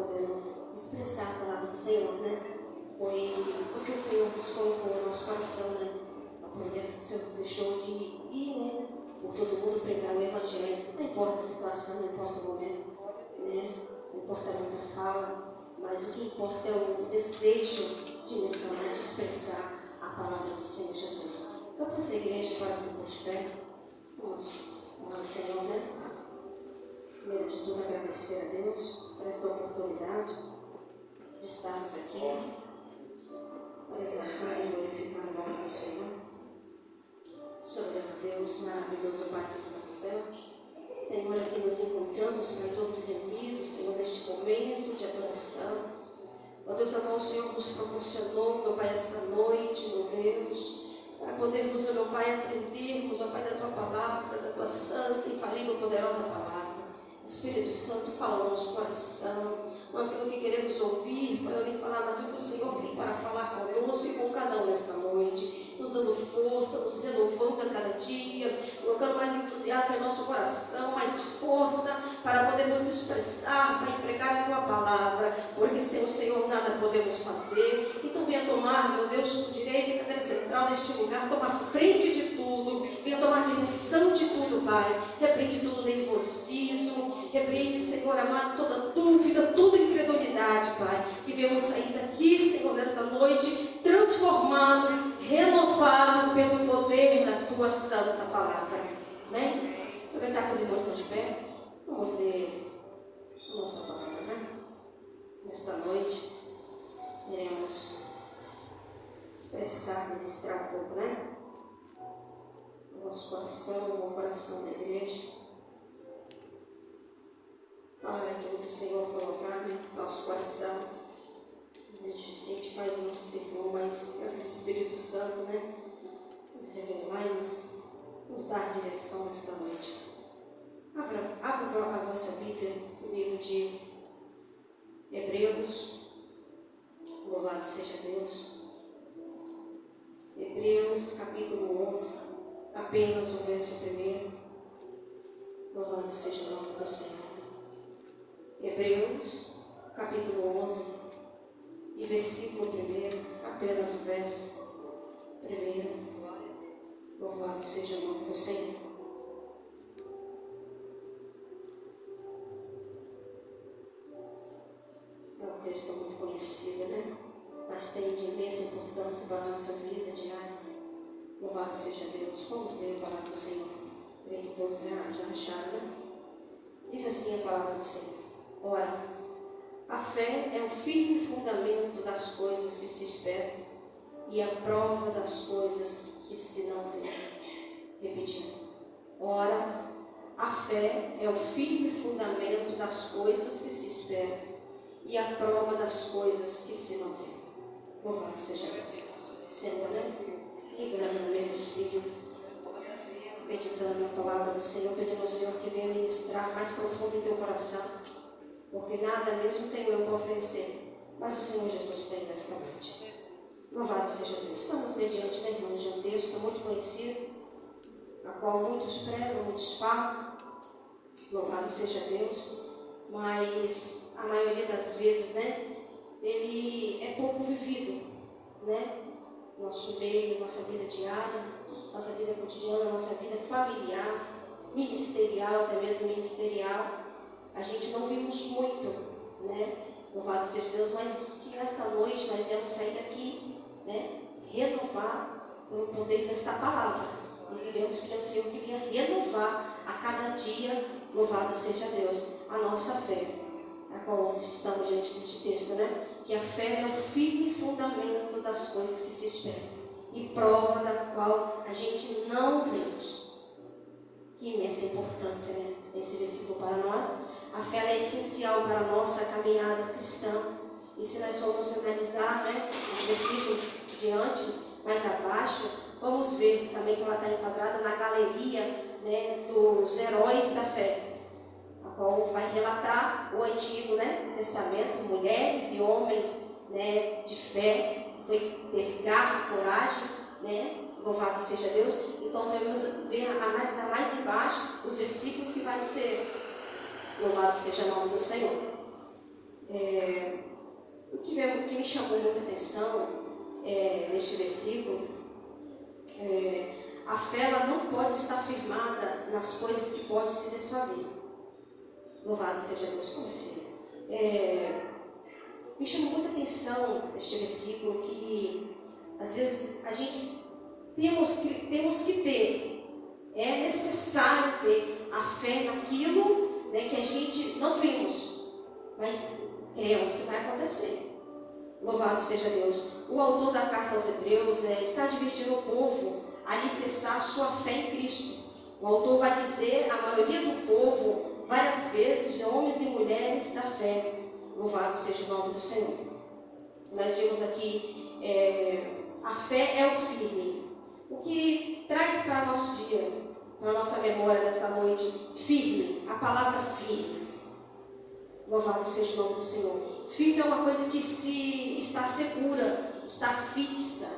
podendo expressar a palavra do Senhor, né? Foi porque o Senhor nos colocou no nosso coração, né? A promessa que o Senhor nos deixou de ir, né? Por todo mundo pregar o Evangelho. Não importa a situação, não importa o momento, né? Não importa muita fala, mas o que importa é o desejo de missionar, de expressar a palavra do Senhor Jesus. Então, para essa igreja, para se pôr de pé, vamos orar ao Senhor, né? Primeiro de tudo, agradecer a Deus por esta oportunidade de estarmos aqui para exaltar e glorificar o nome do Senhor. Soberano Deus, maravilhoso Pai que está no céu, Senhor, aqui nos encontramos, Pai, todos reunidos, Senhor, neste momento de adoração. Ó Deus, a qual o Senhor nos proporcionou, meu Pai, esta noite, meu Deus, para podermos, meu Pai, aprendermos, ó Pai, da Tua palavra, da Tua santa, infalível, poderosa palavra. Espírito Santo, fala no nosso coração, não aquilo que queremos ouvir, para eu nem falar, mas o que o Senhor tem para falar conosco e com cada um nesta noite, nos dando força, nos renovando a cada dia, colocando mais entusiasmo em nosso coração, mais força para podermos expressar, para pregar a Tua palavra, porque sem o Senhor nada podemos fazer. Então venha tomar, meu Deus, por direito e cadeira central deste lugar, tomar frente de tudo, venha tomar direção de tudo, Pai. Repreende todo nervosismo, repreende, Senhor amado, toda dúvida, toda incredulidade, Pai. Que venhamos sair daqui, Senhor, nesta noite, transformado, renovado pelo poder da Tua santa palavra. Amém? Aproveitar que os irmãos estão de pé, vamos ler a nossa palavra, né? Nesta noite, iremos expressar, ministrar um pouco, né? O nosso coração, o coração da igreja. Falar aquilo que o Senhor colocar no nosso coração. A gente faz o nosso sermão, mas é o Espírito Santo, né? Nos revelar e nos dar direção nesta noite. Abra a vossa Bíblia no livro de Hebreus. Louvado seja Deus. Hebreus capítulo 11, apenas o verso 1. Louvado seja o nome do Senhor. Hebreus capítulo 11 e versículo 1, apenas o verso 1. Louvado seja o nome do Senhor. É um texto muito conhecido, né? Mas tem de imensa importância para a nossa vida diária. Louvado seja Deus. Vamos ler a palavra do Senhor. Creio que todos já acharam, né? Diz assim a palavra do Senhor. Ora, a fé é o firme fundamento das coisas que se esperam e a prova das coisas que se não veem. Repetindo. Ora, a fé é o firme fundamento das coisas que se esperam e a prova das coisas que se não veem. Louvado seja Deus. Senta, né? Ligando no meu espírito, meditando na palavra do Senhor, pedindo ao Senhor que venha ministrar mais profundo em teu coração, porque nada mesmo tenho eu para oferecer, mas o Senhor Jesus tem nesta noite. Louvado seja Deus. Estamos mediante, né, irmãos, de um texto muito conhecido, a qual muitos pregam, muitos falam. Louvado seja Deus. Mas a maioria das vezes, né, ele é pouco vivido, né? Nosso meio, nossa vida diária, nossa vida cotidiana, nossa vida familiar, ministerial, até mesmo ministerial. A gente não vimos muito, né? Louvado seja Deus, mas que nesta noite nós vamos sair daqui, né? Renovar pelo poder desta palavra. E devemos pedir ao Senhor que venha renovar a cada dia, louvado seja Deus, a nossa fé, a qual estamos diante deste texto, né? Que a fé é o firme fundamento das coisas que se esperam e prova da qual a gente não vemos. Que imensa importância, né? Esse versículo para nós. A fé é essencial para a nossa caminhada cristã. E se nós formos analisar, né, os versículos diante, mais abaixo, vamos ver também que ela está enquadrada na galeria, né, dos heróis da fé, a qual vai relatar o Antigo, né, Testamento, mulheres e homens, né, de fé, teve garra, coragem, né, louvado seja Deus. Então vamos analisar mais embaixo os versículos que vai ser, louvado seja o nome do Senhor. O que me chamou muita atenção neste versículo, a fé ela não pode estar firmada nas coisas que podem se desfazer. Louvado seja Deus, como se... me chamou muita atenção este versículo, que às vezes a gente temos que ter, é necessário ter a fé naquilo, né, que a gente não vimos, mas cremos que vai acontecer. Louvado seja Deus. O autor da carta aos Hebreus está advertindo o povo a alicerçar sua fé em Cristo. O autor vai dizer à maioria do povo, várias vezes, homens e mulheres da fé. Louvado seja o nome do Senhor. Nós vimos aqui, a fé é o firme. O que traz para o nosso dia, para a nossa memória nesta noite, firme, a palavra firme. Louvado seja o nome do Senhor. Firme é uma coisa que está segura, está fixa,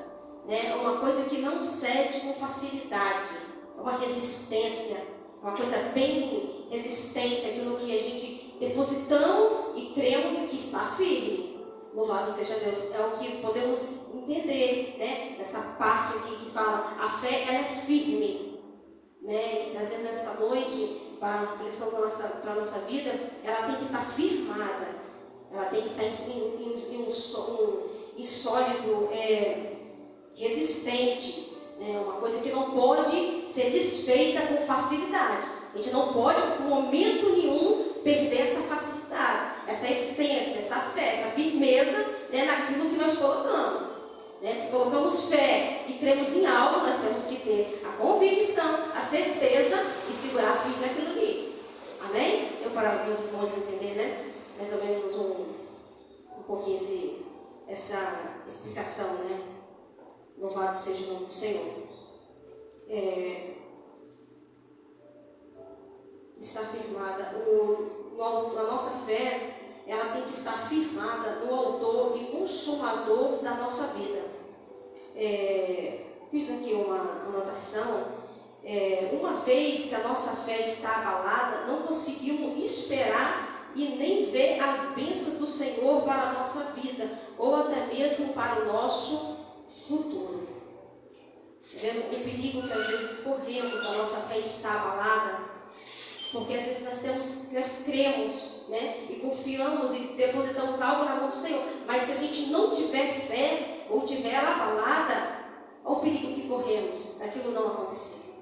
né? É uma coisa que não cede com facilidade, é uma resistência, uma coisa bem resistente, aquilo que a gente depositamos e cremos e que está firme. Louvado seja Deus. É o que podemos entender, né? Esta parte aqui que fala, a fé ela é firme, né? E trazendo esta noite para a reflexão para a nossa vida, ela tem que estar firmada, ela tem que estar em um sólido, resistente, né? Uma coisa que não pode ser desfeita com facilidade. A gente não pode, por momento nenhum, perder essa facilidade, essa essência, essa fé, essa firmeza, né, naquilo que nós colocamos. Né? Se colocamos fé e cremos em algo, nós temos que ter a convicção, a certeza e segurar firme naquilo ali. Amém? Eu para meus irmãos entender, né? Mais ou menos um pouquinho essa explicação, né? Louvado seja o nome do Senhor. Está firmada, a nossa fé, ela tem que estar firmada no autor e consumador da nossa vida. Fiz aqui uma anotação. Uma vez que a nossa fé está abalada, não conseguimos esperar e nem ver as bênçãos do Senhor para a nossa vida, ou até mesmo para o nosso futuro. Vendo o perigo que às vezes corremos da nossa fé estar abalada, porque às vezes nós cremos, né, e confiamos e depositamos algo na mão do Senhor, mas se a gente não tiver fé ou tiver ela abalada, olha o perigo que corremos daquilo não acontecer,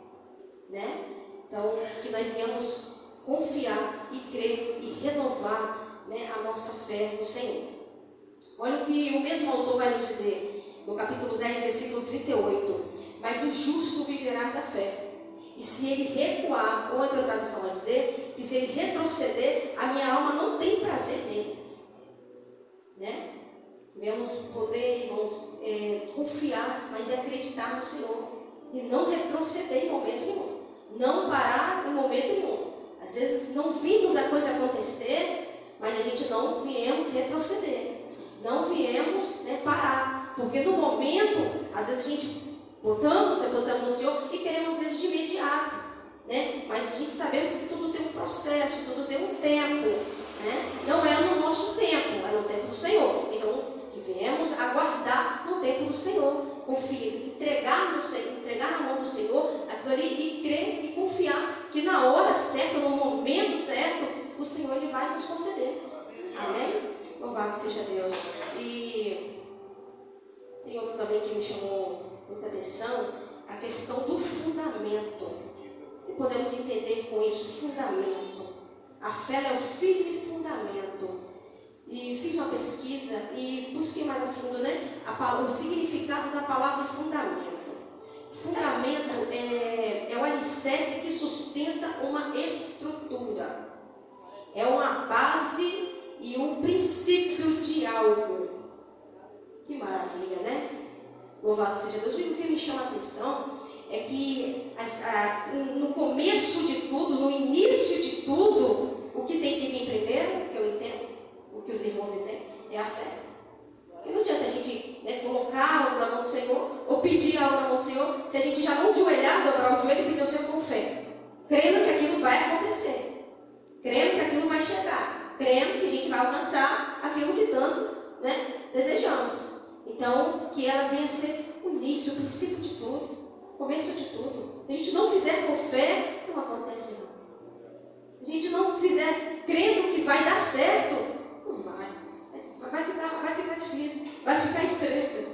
né? Então, que nós venhamos confiar e crer e renovar, né, a nossa fé no Senhor. Olha o que o mesmo autor vai nos dizer no capítulo 10, versículo 38. Mas o justo viverá da fé. E se ele recuar, ou outra tradução vai dizer, que se ele retroceder, a minha alma não tem prazer nele. Né? Devemos poder, irmãos, confiar, mas acreditar no Senhor. E não retroceder em momento nenhum. Não parar em momento nenhum. Às vezes não vimos a coisa acontecer, mas a gente não viemos retroceder. Não viemos, né, parar. Porque no momento, às vezes a gente depositamos no Senhor e queremos às vezes de imediato, né? Mas a gente sabemos que tudo tem um processo, tudo tem um tempo, né? Não é no nosso tempo, é no tempo do Senhor. Então, devemos aguardar no tempo do Senhor, confiar, entregar na mão do Senhor aquilo ali e crer e confiar que na hora certa, no momento certo, o Senhor ele vai nos conceder. Amém? Louvado seja Deus. E tem outro também que me chamou muita atenção, a questão do fundamento. O que podemos entender com isso? Fundamento. A fé é o firme fundamento. E fiz uma pesquisa e busquei mais a fundo, né, o significado da palavra fundamento. Fundamento é o alicerce que sustenta uma estrutura. É uma base e um princípio de algo. Que maravilha, né? Louvado seja Deus. E o que me chama a atenção é que no começo de tudo, no início de tudo, o que tem que vir primeiro, que eu entendo, o que os irmãos entendem, é a fé. Porque não adianta a gente, né, colocar algo na mão do Senhor ou pedir algo na mão do Senhor, se a gente já não joelhar, dobrar o joelho e pedir ao Senhor com fé, crendo que aquilo vai acontecer, crendo que aquilo vai chegar, crendo que a gente vai alcançar aquilo que tanto, né, desejamos. Então, que ela venha ser o início, o princípio de tudo, o começo de tudo. Se a gente não fizer com fé, não acontece não. Se a gente não fizer crendo que vai dar certo, não vai. Vai ficar difícil, vai ficar estreito.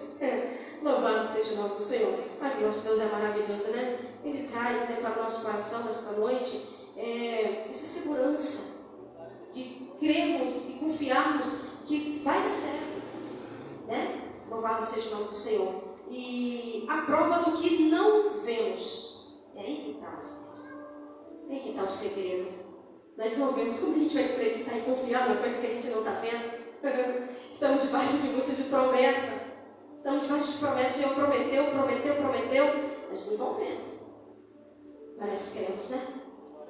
Louvado seja o nome do Senhor. Mas nosso Deus é maravilhoso, né? Ele traz, né, para o nosso coração nesta noite essa segurança de crermos e confiarmos que vai dar certo, né? Louvado seja o nome do Senhor. E a prova do que não vemos. É aí que está o mistério. É aí que está o segredo. Nós não vemos. Como a gente vai acreditar e confiar na coisa que a gente não está vendo? Estamos debaixo de muita de promessa. Estamos debaixo de promessa. O Senhor prometeu. Nós não estamos vendo. Mas nós cremos, né?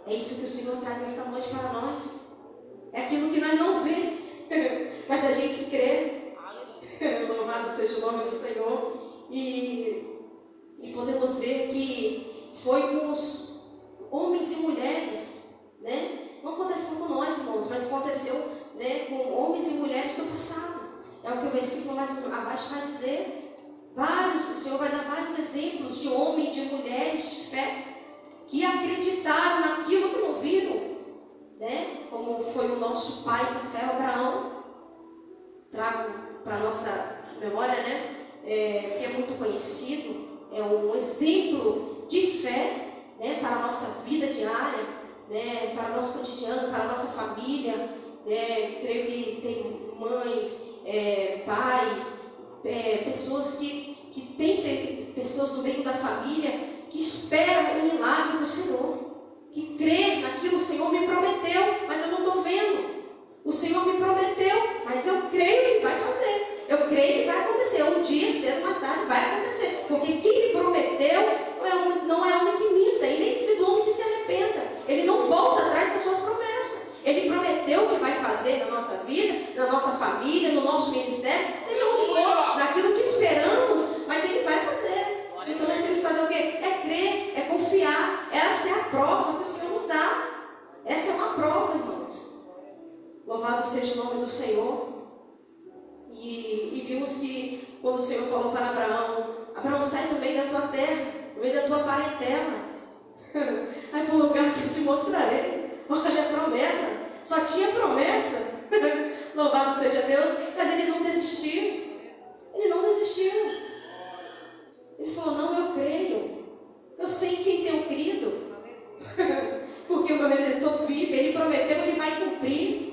É isso que o Senhor traz nesta noite para nós. É aquilo que nós não vemos. Mas a gente crê. Louvado seja o nome do Senhor. E podemos ver que foi com os homens e mulheres, né? Não aconteceu com nós, irmãos, mas aconteceu, né, com homens e mulheres do passado. É o que o versículo mais abaixo vai dizer. O Senhor vai dar vários exemplos de homens e de mulheres de fé que acreditaram naquilo que não viram, né? Como foi o nosso pai da fé, Abraão. Trago para a nossa memória, né? Que é muito conhecido, é um exemplo de fé, né, para a nossa vida diária, né, para o nosso cotidiano, para a nossa família, né? Creio que tem mães, pais, pessoas que têm pessoas no meio da família que esperam o milagre do Senhor, que crê naquilo. O Senhor me prometeu, mas eu não estou vendo. O Senhor me prometeu, mas eu creio que vai fazer. Eu creio que vai acontecer. Um dia, cedo ou mais tarde, vai acontecer. Porque quem me prometeu não é homem que minta, e nem filho do homem que se arrependa. Ele não volta atrás das suas promessas. Ele prometeu que vai fazer na nossa vida, na nossa família, no nosso ministério, seja onde for, naquilo que esperamos, mas Ele vai fazer. Então nós temos que fazer o quê? É crer, é confiar. Essa é a prova que o Senhor nos dá. Essa é uma prova, irmãos. Louvado seja o nome do Senhor. E vimos que quando o Senhor falou para Abraão, sai do meio da tua terra, do meio da tua parentela. Vai para o lugar que eu te mostrarei. Olha a promessa. Só tinha promessa. Louvado seja Deus. Mas ele não desistiu. Ele não desistiu. Ele falou, não, eu creio. Eu sei em quem tenho crido. Porque o meu Redentor vive. Ele prometeu, ele vai cumprir.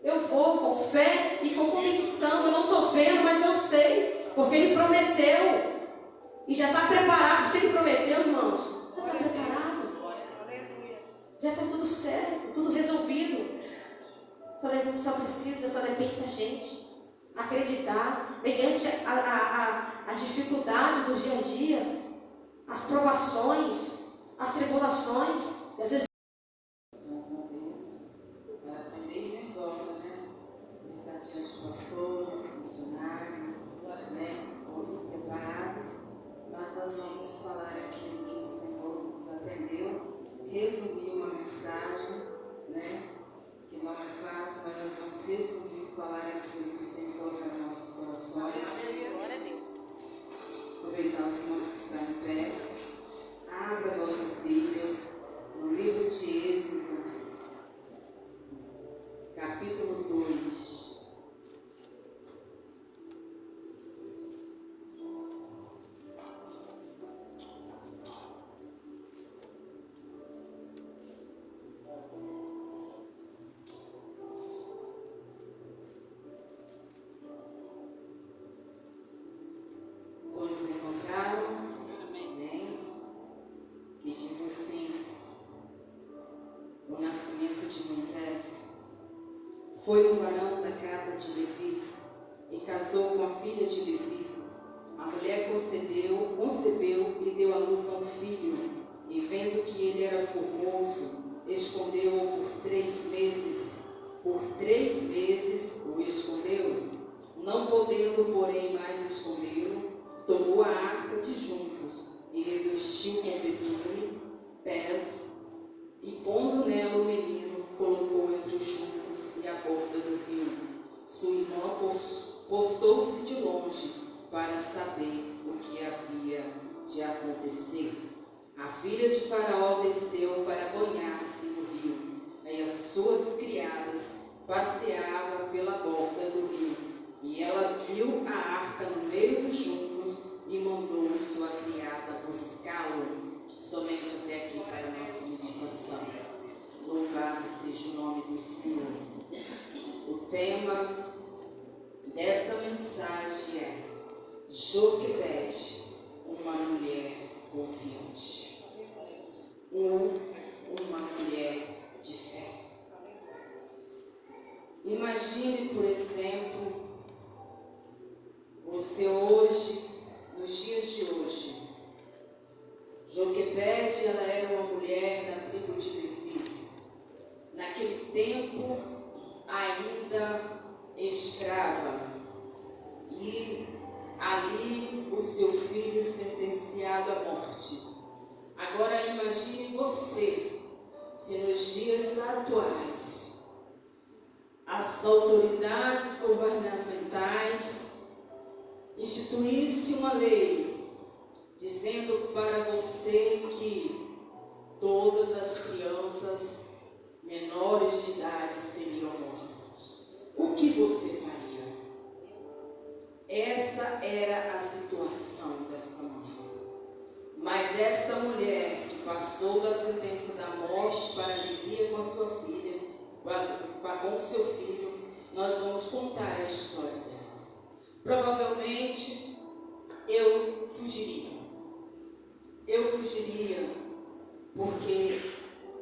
Eu vou com fé e com convicção. Eu não estou vendo, mas eu sei. Porque Ele prometeu. E já está preparado. Se Ele prometeu, irmãos, já está preparado. Já está tudo certo, tudo resolvido. Só depende da gente acreditar. Mediante a dificuldade dos dias a dias, as provações, as tribulações. Às vezes pastores, missionários, né, homens preparados, mas nós vamos falar aquilo que o Senhor nos aprendeu, resumir uma mensagem, né, que não é fácil, mas nós vamos resumir e falar aquilo que o Senhor coloca nos nossos corações. Glória a Deus. Aproveitar os irmãos que estão em pé, abra vossas Bíblias no livro de Êxodo, capítulo 2. Foi um varão da casa de Levi e casou com a filha de Levi. A mulher concebeu e deu à luz a um filho, e vendo que ele era formoso, escondeu-o por 3 meses. Por 3 meses o escondeu. Não podendo, porém, mais escondê-lo, tomou a arca de juncos e revestiu com betume, pés, e pondo nela o menino, colocou entre os juncos e a borda do rio. Sua irmã postou-se de longe para saber o que havia de acontecer. A filha de Faraó desceu para banhar-se no rio, e as suas criadas passeavam pela borda do rio. E ela viu a arca no meio dos juncos e mandou sua criada buscá-lo. Somente até aqui para a nossa meditação. Louvado seja o nome do Senhor. O tema desta mensagem é Joquebede, uma mulher confiante. Uma mulher de fé. Imagine, por exemplo, você hoje, nos dias de hoje. Joquebede, ela era uma mulher da tribo de Levi. Naquele tempo, ainda escrava. E ali o seu filho sentenciado à morte. Agora imagine você, se nos dias atuais, as autoridades governamentais instituíssem uma lei dizendo para você que todas as crianças menores de idade seriam mortas. O que você faria? Essa era a situação desta mulher. Mas esta mulher que passou da sentença da morte para a alegria com a sua filha, com o seu filho, nós vamos contar a história dela. Provavelmente eu fugiria. Porque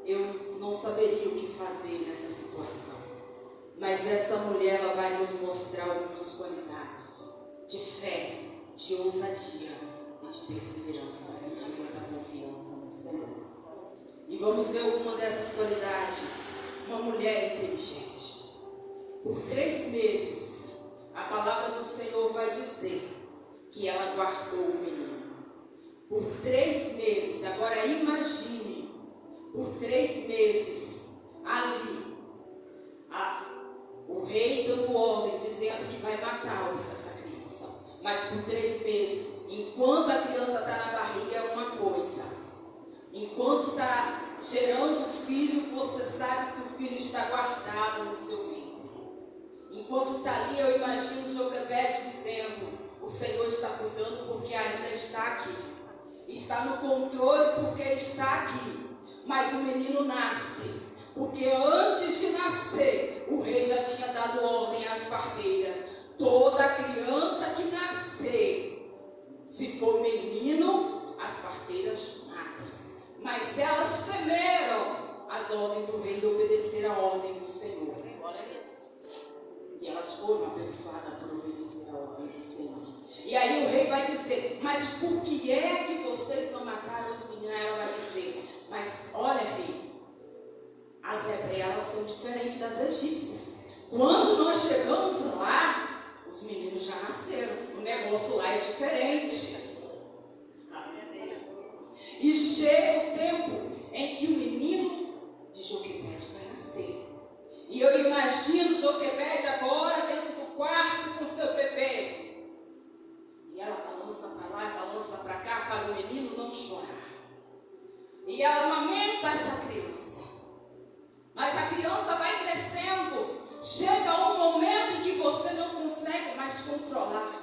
eu não saberia o que fazer nessa situação. Mas esta mulher, ela vai nos mostrar algumas qualidades de fé, de ousadia e de perseverança e de muita confiança no Senhor. E vamos ver alguma dessas qualidades. Uma mulher inteligente. Por 3 meses, a palavra do Senhor vai dizer que ela guardou o menino. Por 3 meses, agora imagine, por 3 meses, ali, o rei dando ordem, dizendo que vai matar essa criança. Mas por 3 meses, enquanto a criança está na barriga é uma coisa. Enquanto está gerando o filho, você sabe que o filho está guardado no seu ventre. Enquanto está ali, eu imagino Joquebede dizendo, o Senhor está cuidando porque ainda está aqui. Está no controle porque está aqui. Mas o menino nasce, porque antes de nascer, o rei já tinha dado ordem às parteiras. Toda criança que nascer, se for menino, as parteiras matam. Mas elas temeram as ordens do rei e obedeceram a ordem do Senhor. E elas foram abençoadas por obedecer a ordem do Senhor. E aí o rei vai dizer, mas por que é que vocês não mataram os meninos? Ela vai dizer, mas olha, rei, as hebreias elas são diferentes das egípcias. Quando nós chegamos lá, os meninos já nasceram. O negócio lá é diferente. E chega o tempo em que o menino de Joquebede vai nascer. E eu imagino Joquebede agora dentro do quarto com seu bebê. E ela balança para lá e balança para cá para o menino não chorar. E ela amamenta essa criança. Mas a criança vai crescendo. Chega um momento em que você não consegue mais controlar.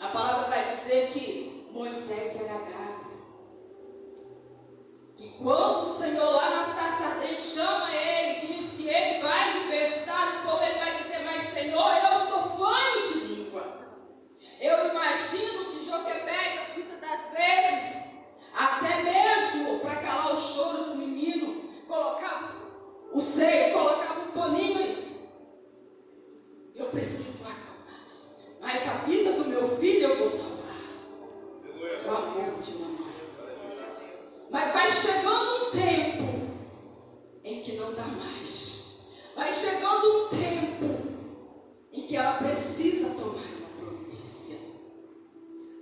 A palavra vai dizer que Moisés era gago. E quando o Senhor lá na sarça ardente chama ele, diz que ele vai libertar o povo, ele vai dizer, mas Senhor, eu sou fanho de línguas. Eu imagino que Joquebede, muitas das vezes, até mesmo para calar o choro do menino, colocava o seio, colocava um paninho aí. Eu preciso acalmar. Mas a vida do meu filho eu vou salvar. O amor de mamãe. Mas vai chegando um tempo em que não dá mais. Vai chegando um tempo em que ela precisa tomar uma providência.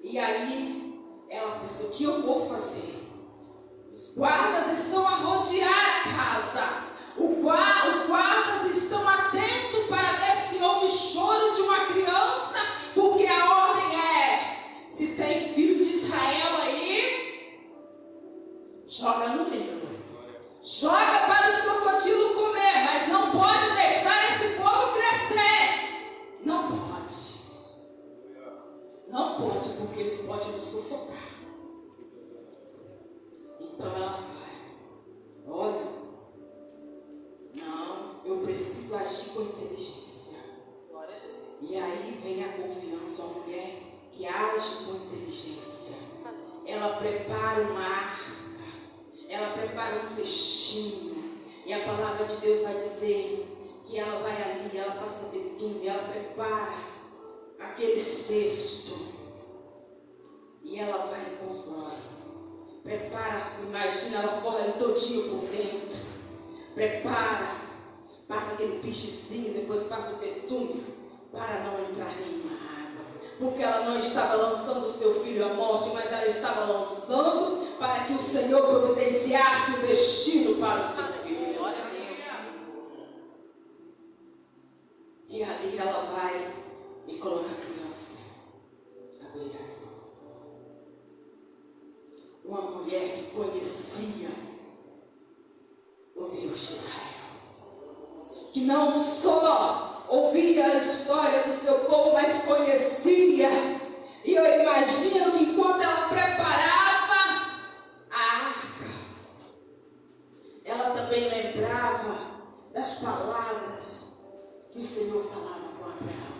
E aí ela pensa, o que eu vou fazer? Os guardas estão a rodear a casa. Os guardas estão atentos para não pode, porque eles podem nos sufocar. Então ela vai, olha, não, eu preciso agir com inteligência. E aí vem a confiança, a mulher que age com inteligência. Ela prepara uma arca, ela prepara um cestinho, e a palavra de Deus vai dizer que ela vai ali, ela passa betume, ela prepara aquele cesto, e ela vai e constrói. Prepara, imagina, ela corre ali todinho por dentro, prepara, passa aquele pichezinho, depois passa o betume, para não entrar nenhuma água, porque ela não estava lançando o seu filho à morte, mas ela estava lançando para que o Senhor providenciasse o destino para o seu filho. E ali ela vai e coloca a criança à beira. Uma mulher que conhecia o Deus de Israel, que não só ouvia a história do seu povo, mas conhecia. E eu imagino que enquanto ela preparava a arca, ela também lembrava das palavras que o Senhor falava com Abraão.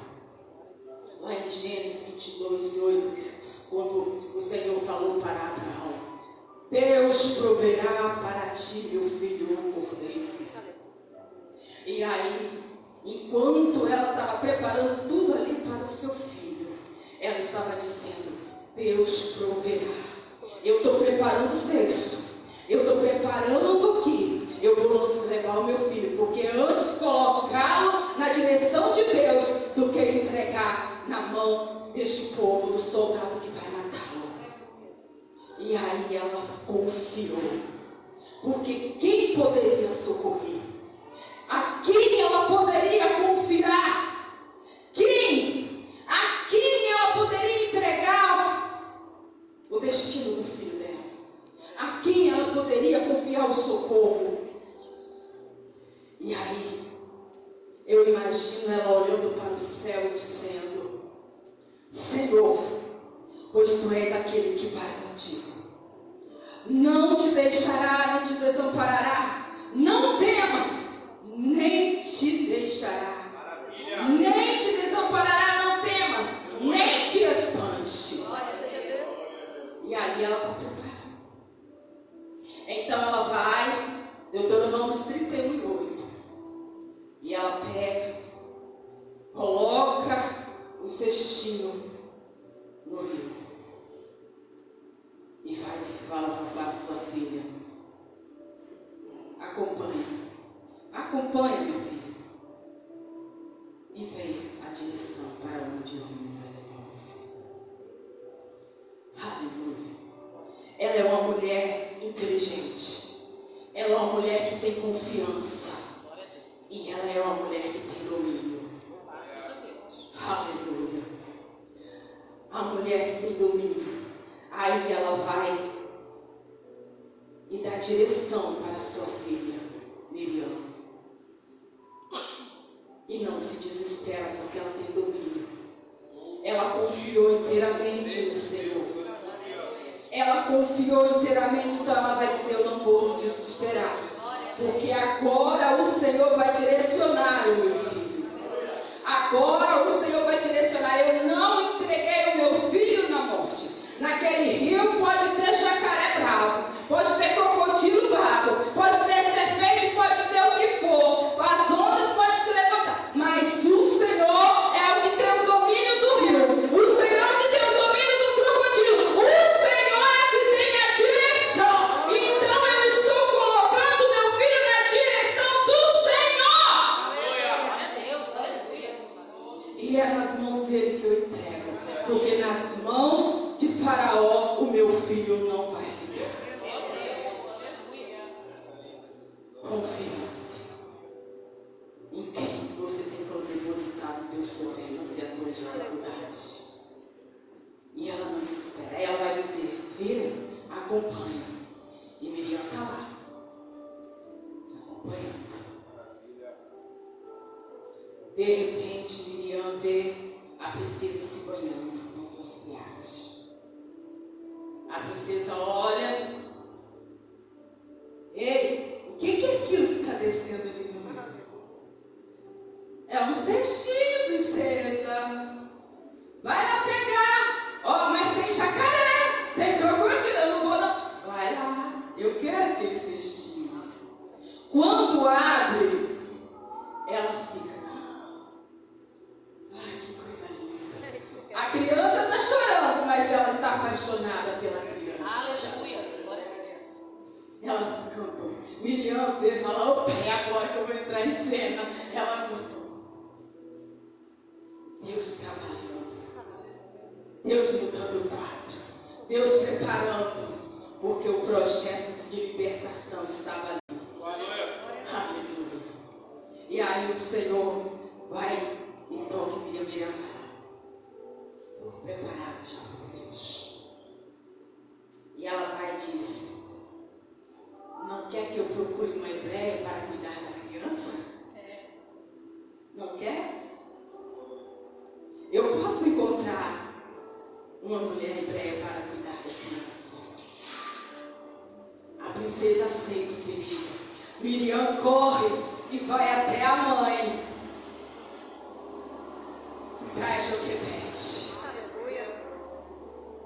Lá em Gênesis 22:8, quando o Senhor falou para Abraão: Deus proverá para ti, meu filho, um cordeiro. E aí, enquanto ela estava preparando tudo ali para o seu filho, ela estava dizendo: Deus proverá. Eu estou preparando o cesto, eu estou preparando aqui. Eu vou levar o meu filho, porque antes colocá-lo na direção de Deus do que entregar na mão deste povo, do soldado que vai matá-lo. E aí ela confiou, porque quem poderia socorrer? A quem ela poderia confiar? A quem ela poderia entregar o destino do filho dela? A quem ela poderia confiar o socorro? E aí, eu imagino ela olhando para o céu e dizendo: Senhor, pois Tu és aquele que vai contigo, não te deixará, nem te desamparará, não temas, nem te deixará, nem te desamparará, não temas, nem te espante. E aí ela está preparada. Então ela vai, Deuteronômio 31:8, e ela pega, coloca o cestinho no rio e vai e fala para sua filha: acompanha minha filha, e vem a direção para onde o rio vai levar o meu filho. Aleluia. Ela é uma mulher inteligente, ela é uma mulher que tem confiança, e ela é uma mulher que tem domínio. Aleluia. A mulher que tem domínio. Aí ela vai e dá direção para sua filha Miriam. E não se desespera, porque ela tem domínio. Ela confiou inteiramente no Senhor. Ela confiou inteiramente, então ela vai dizer: eu não vou me desesperar, porque agora o Senhor vai direcionar o meu filho. Agora o Senhor vai direcionar. Eu não entreguei o meu filho na morte. Naquele rio pode ter jacaré bravo, pode ter crocodilo bravo, pode ter serpente, pode ter o que for, as ondas podem se levantar, mas o Senhor é o que tem o domínio do rio, o Senhor é o que tem o domínio do crocodilo, o Senhor é o que tem a direção. Então eu estou colocando meu filho na direção do Senhor. E é nas mãos dele que eu entrego, porque nas mãos de Faraó o meu filho não vai ficar. Confiança. Em quem você tem depositado teus problemas e as tuas dificuldades? E ela não desespera. Ela vai dizer: vira, acompanha. E Miriam está lá, acompanhando. De repente Miriam vê a princesa se banhando com suas criadas. A princesa olha. Ei, o que é aquilo que está descendo ali no mar? É um cestinho, princesa. Vai lá pegar. Ó, mas tem jacaré, tem crocodilo, eu não vou não. Vai lá, eu quero aquele cestinho. Quando abre, elas ficam. Ai, que coisa linda. A criança está chorando, mas ela está apaixonada pela criança. Aleluia. Elas cantam. Miriam veio falar, opa, é agora que eu vou entrar em cena. Ela gostou. Deus trabalhando. Deus mudando o quadro. Deus preparando. Porque o projeto de libertação estava ali. Aleluia. E aí o Senhor vai e toca Miriam. Estou preparado já por Deus. E ela vai e diz: não quer que eu procure uma hebreia para cuidar da criança? Não quer? Eu posso encontrar uma mulher hebreia para cuidar da criança. A princesa aceita o pedido. Miriam corre e vai até a mãe. Traz Joquebede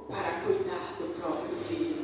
para cuidar do próprio filho.